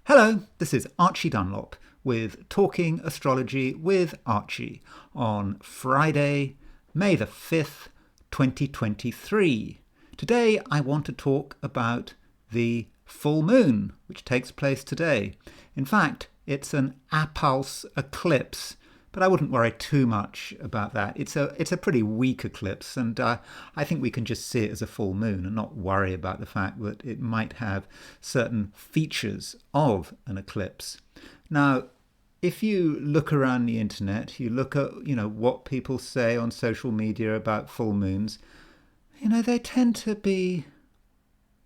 Hello, this is Archie Dunlop with Talking Astrology with Archie on Friday, May the 5th, 2023. Today I want to talk about the full moon, which takes place today. In fact, it's an appulse eclipse, but I wouldn't worry too much about that. It's a pretty weak eclipse, and I think we can just see it as a full moon and not worry about the fact that it might have certain features of an eclipse. Now, if you look around the internet, you look at what people say on social media about full moons, they tend to be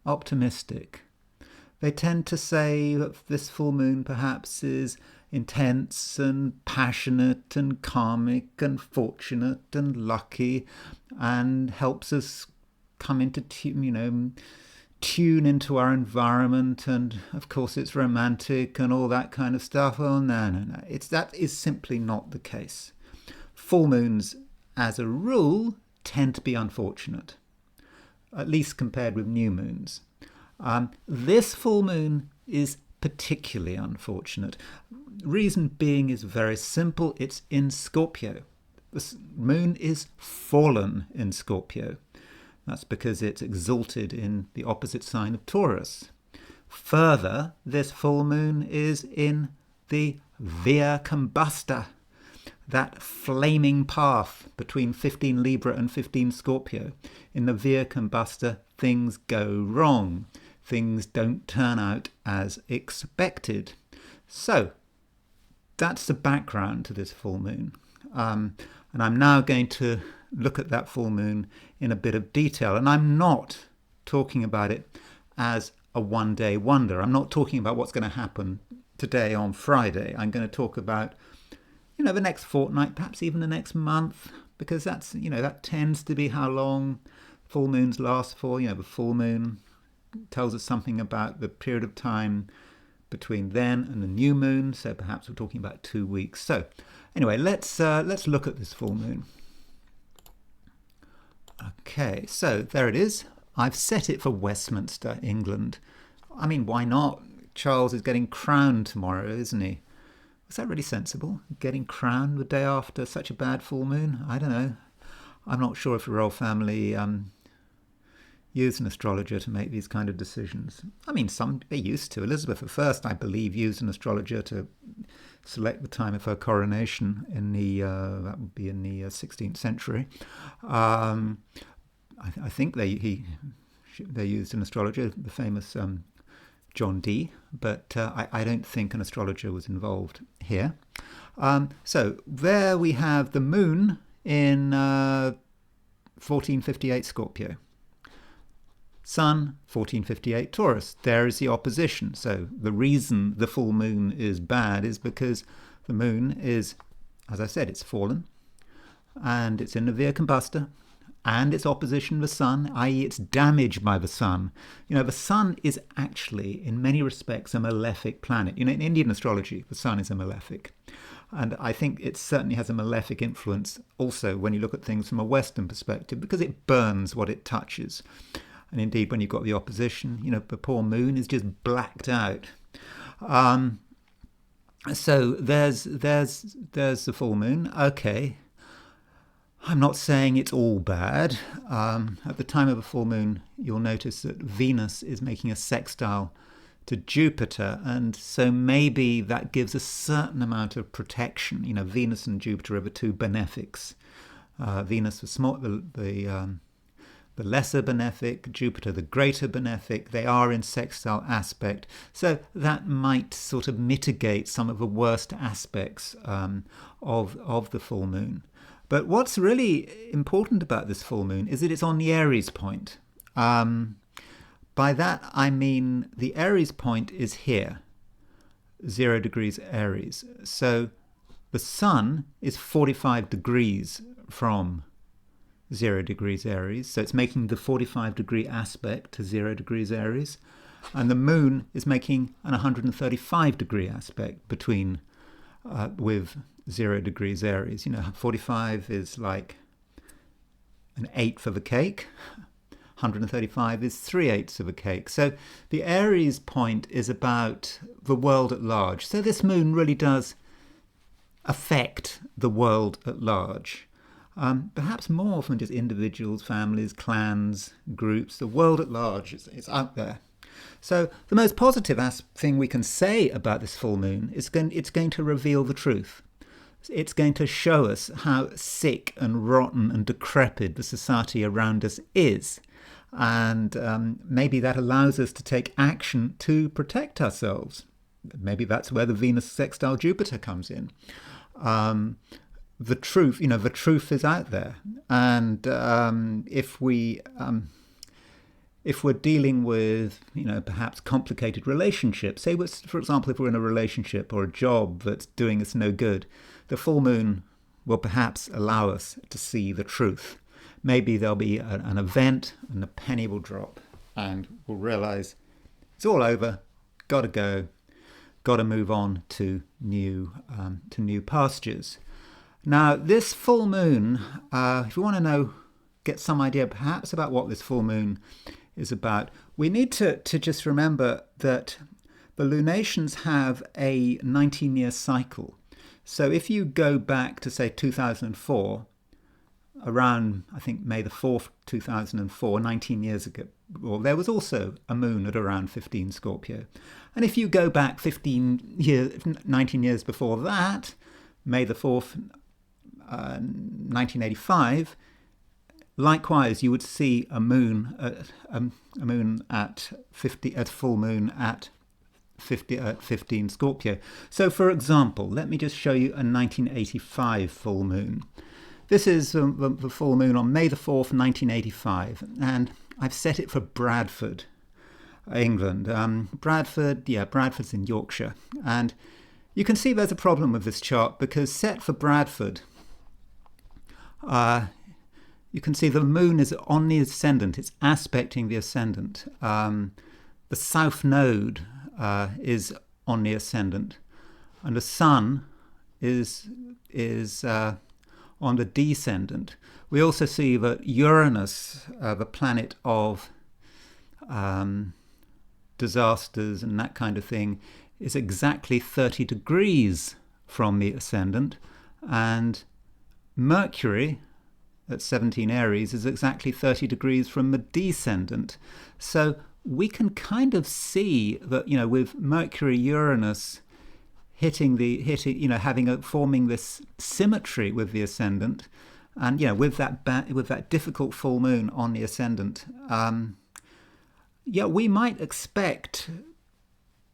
optimistic. They tend to say that this full moon perhaps is intense and passionate and karmic and fortunate and lucky and helps us come into tune into our environment, and of course it's romantic and all that kind of stuff. Oh no. That is simply not the case. Full moons, as a rule, tend to be unfortunate, at least compared with new moons. This full moon is particularly unfortunate. Reason being is very simple. It's in Scorpio. The moon is fallen in Scorpio. That's because it's exalted in the opposite sign of Taurus. Further, this full moon is in the Via Combusta, that flaming path between 15 Libra and 15 Scorpio. In the Via Combusta, things go wrong. Things don't turn out as expected. So, that's the background to this full moon. And I'm now going to look at that full moon in a bit of detail. And I'm not talking about it as a one-day wonder. I'm not talking about what's going to happen today on Friday. I'm going to talk about, the next fortnight, perhaps even the next month, because that tends to be how long full moons last for. The full moon tells us something about the period of time between then and the new moon, so perhaps we're talking about 2 weeks. So anyway, let's look at this full moon. Okay, so there it is. I've set it for Westminster, England. I mean, why not? Charles is getting crowned tomorrow, isn't he? Was that really sensible? Getting crowned the day after such a bad full moon? I don't know. I'm not sure if the royal family use an astrologer to make these kind of decisions. I mean, they used to. Elizabeth I, I believe, used an astrologer to select the time of her coronation in that would be in the 16th century. I think they used an astrologer, the famous John Dee, but I don't think an astrologer was involved here. So there we have the moon in 1458 Scorpio. Sun, 1458 Taurus. There is the opposition. So the reason the full moon is bad is because the moon is, as I said, it's fallen, and it's in the Via Combusta, and it's opposition to the sun, i.e. it's damaged by the sun. The sun is actually, in many respects, a malefic planet. In Indian astrology, the sun is a malefic. And I think it certainly has a malefic influence also when you look at things from a Western perspective, because it burns what it touches. And indeed, when you've got the opposition, the poor moon is just blacked out. So there's the full moon. Okay, I'm not saying it's all bad. At the time of a full moon, you'll notice that Venus is making a sextile to Jupiter, and so maybe that gives a certain amount of protection. Venus and Jupiter are the two benefics. Venus, the lesser benefic, Jupiter the greater benefic. They are in sextile aspect, so that might sort of mitigate some of the worst aspects of the full moon. But what's really important about this full moon is that it's on the Aries point. By that I mean the Aries point is here, 0 degrees Aries. So the sun is 45 degrees from 0 degrees Aries, so it's making the 45-degree aspect to 0 degrees Aries, and the moon is making an 135-degree aspect between with 0 degrees Aries. 45 is like an eighth of a cake. 135 is 3/8 of a cake. So the Aries point is about the world at large. So this moon really does affect the world at large. Perhaps more than just individuals, families, clans, groups. The world at large is out there. So the most positive thing we can say about this full moon is it's going to reveal the truth. It's going to show us how sick and rotten and decrepit the society around us is. And maybe that allows us to take action to protect ourselves. Maybe that's where the Venus sextile Jupiter comes in. The truth, the truth is out there. And if we're dealing with, perhaps complicated relationships, say, for example, if we're in a relationship or a job that's doing us no good, the full moon will perhaps allow us to see the truth. Maybe there'll be an event and a penny will drop and we'll realize it's all over, got to go, got to move on to new pastures. Now, this full moon, if you want to get some idea perhaps about what this full moon is about, we need to just remember that the lunations have a 19-year cycle. So if you go back to, say, 2004, around, I think, May the 4th, 2004, 19 years ago, well, there was also a moon at around 15 Scorpio. And if you go back 19 years before that, May the 4th, 1985, likewise, you would see a moon at full moon at 15 Scorpio. So, for example, let me just show you a 1985 full moon. This is the full moon on May the 4th, 1985, and I've set it for Bradford, England. Bradford's in Yorkshire, and you can see there's a problem with this chart because set for Bradford, you can see the moon is on the ascendant. It's aspecting the ascendant. The south node is on the ascendant, and the sun is on the descendant. We also see that Uranus, the planet of disasters and that kind of thing, is exactly 30 degrees from the ascendant, and Mercury at 17 Aries is exactly 30 degrees from the descendant. So we can kind of see that, with Mercury Uranus forming this symmetry with the ascendant, and with that difficult full moon on the ascendant, we might expect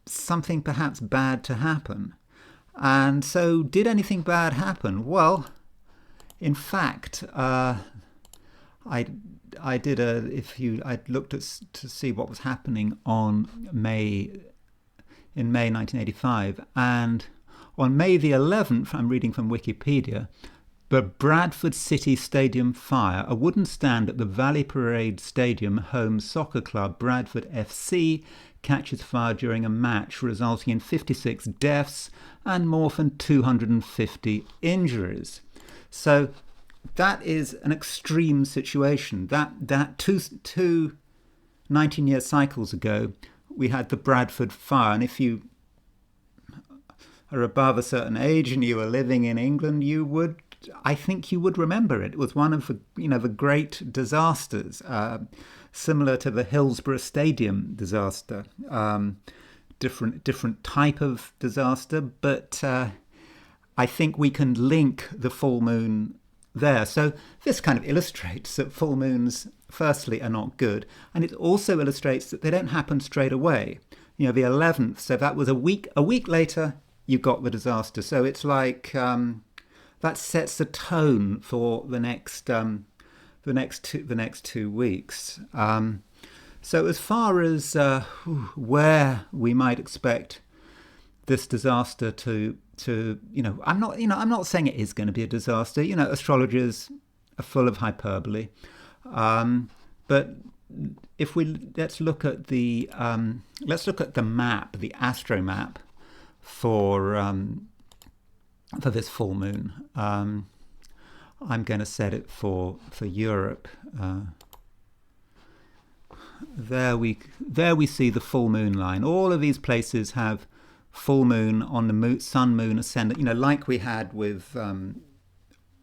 something perhaps bad to happen. And so, did anything bad happen? Well, in fact, I looked to see what was happening in May 1985, and on May the 11th, I'm reading from Wikipedia, the Bradford City Stadium fire, a wooden stand at the Valley Parade Stadium home soccer club Bradford FC, catches fire during a match, resulting in 56 deaths and more than 250 injuries. So that is an extreme situation. That two 19-year cycles ago, we had the Bradford fire, and if you are above a certain age and you were living in England, I think you would remember it. It was one of the great disasters, similar to the Hillsborough Stadium disaster. Different type of disaster, but I think we can link the full moon there. So this kind of illustrates that full moons, firstly, are not good, and it also illustrates that they don't happen straight away. The 11th, so that was a week later, you got the disaster. So it's like that sets the tone for the next 2 weeks. So as far as where we might expect this disaster to I'm not saying it is going to be a disaster. Astrologers are full of hyperbole, but if let's look at the map, the astro map for this full moon. I'm going to set it for Europe. there we see the full moon line. All of these places have full moon on the sun moon ascendant, like we had with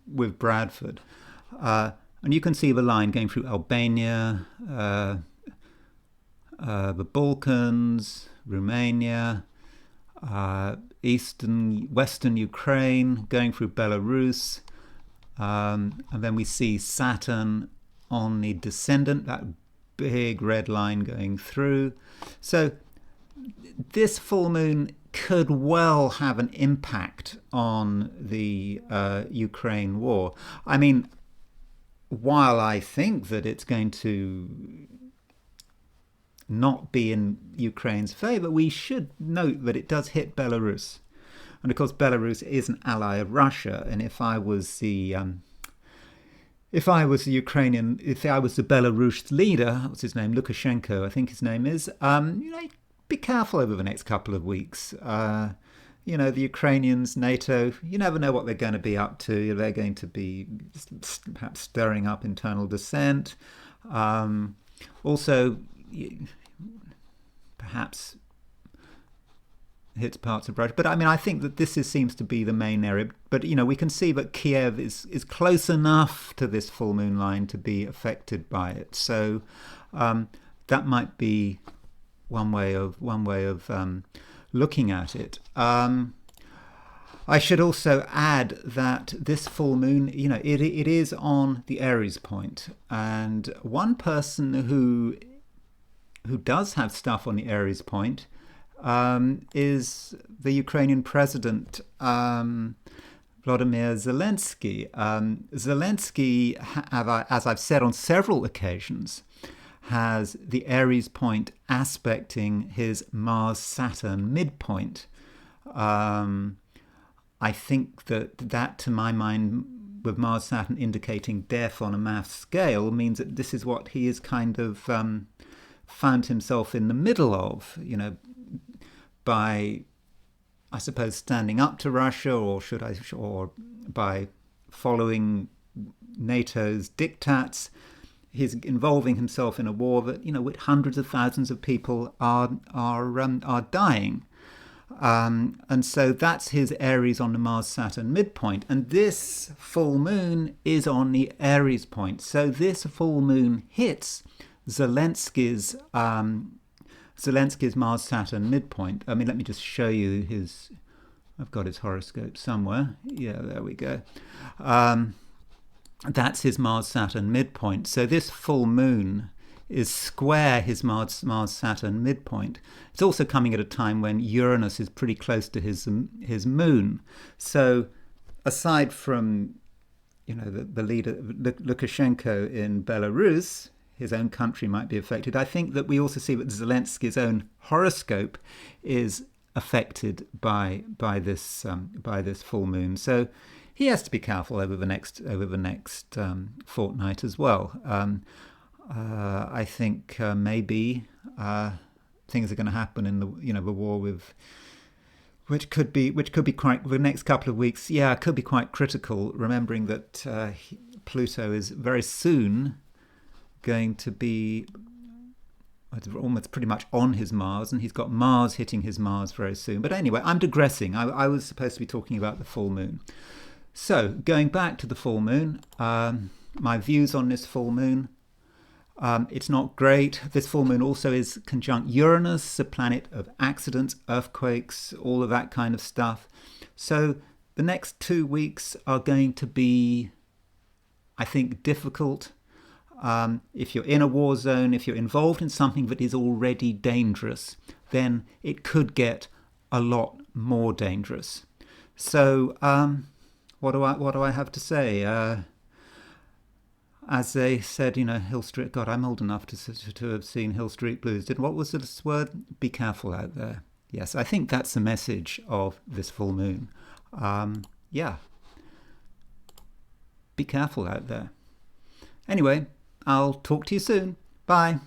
Bradford. And you can see the line going through Albania, the Balkans, Romania, western Ukraine, going through Belarus, and then we see Saturn on the descendant, that big red line going through. So this full moon could well have an impact on the Ukraine war. I mean, while I think that it's going to not be in Ukraine's favour, we should note that it does hit Belarus. And of course, Belarus is an ally of Russia. And if I was the Ukrainian, if I was the Belarus leader, what's his name, Lukashenko, I think his name is, be careful over the next couple of weeks. The Ukrainians, NATO, you never know what they're going to be up to. They're going to be perhaps stirring up internal dissent. Also, perhaps hits parts of Russia. But I mean, I think that this seems to be the main area. But, we can see that Kiev is close enough to this full moon line to be affected by it. So that might be one way of looking at it. I should also add that this full moon, it is on the Aries point. And one person who does have stuff on the Aries point is the Ukrainian president, Volodymyr Zelensky. Zelensky, as I've said on several occasions, has the Aries point aspecting his Mars-Saturn midpoint. I think that, to my mind, with Mars-Saturn indicating death on a mass scale, means that this is what he is kind of found himself in the middle of, by, I suppose, standing up to Russia, or by following NATO's diktats. He's involving himself in a war that, with hundreds of thousands of people are dying. And so that's his Aries on the Mars-Saturn midpoint. And this full moon is on the Aries point. So this full moon hits Zelensky's Mars-Saturn midpoint. I mean, let me just show you I've got his horoscope somewhere. Yeah, there we go. That's his Mars-Saturn midpoint. So this full moon is square his Mars-Saturn midpoint. It's also coming at a time when Uranus is pretty close to his moon. So aside from, the leader, Lukashenko in Belarus, his own country might be affected, I think that we also see that Zelensky's own horoscope is affected by this full moon. So he has to be careful over the next fortnight as well. I think maybe things are going to happen in the war which could be quite, the next couple of weeks. Yeah, it could be quite critical. Remembering that Pluto is very soon going to be almost pretty much on his Mars, and he's got Mars hitting his Mars very soon. But anyway, I'm digressing. I was supposed to be talking about the full moon. So going back to the full moon, my views on this full moon. It's not great. This full moon also is conjunct Uranus, the planet of accidents, earthquakes, all of that kind of stuff. So the next 2 weeks are going to be, I think, difficult. If you're in a war zone, if you're involved in something that is already dangerous, then it could get a lot more dangerous. So what do I have to say? As they said, Hill Street. God, I'm old enough to have seen Hill Street Blues. What was this word? Be careful out there. Yes, I think that's the message of this full moon. Yeah. Be careful out there. Anyway, I'll talk to you soon. Bye.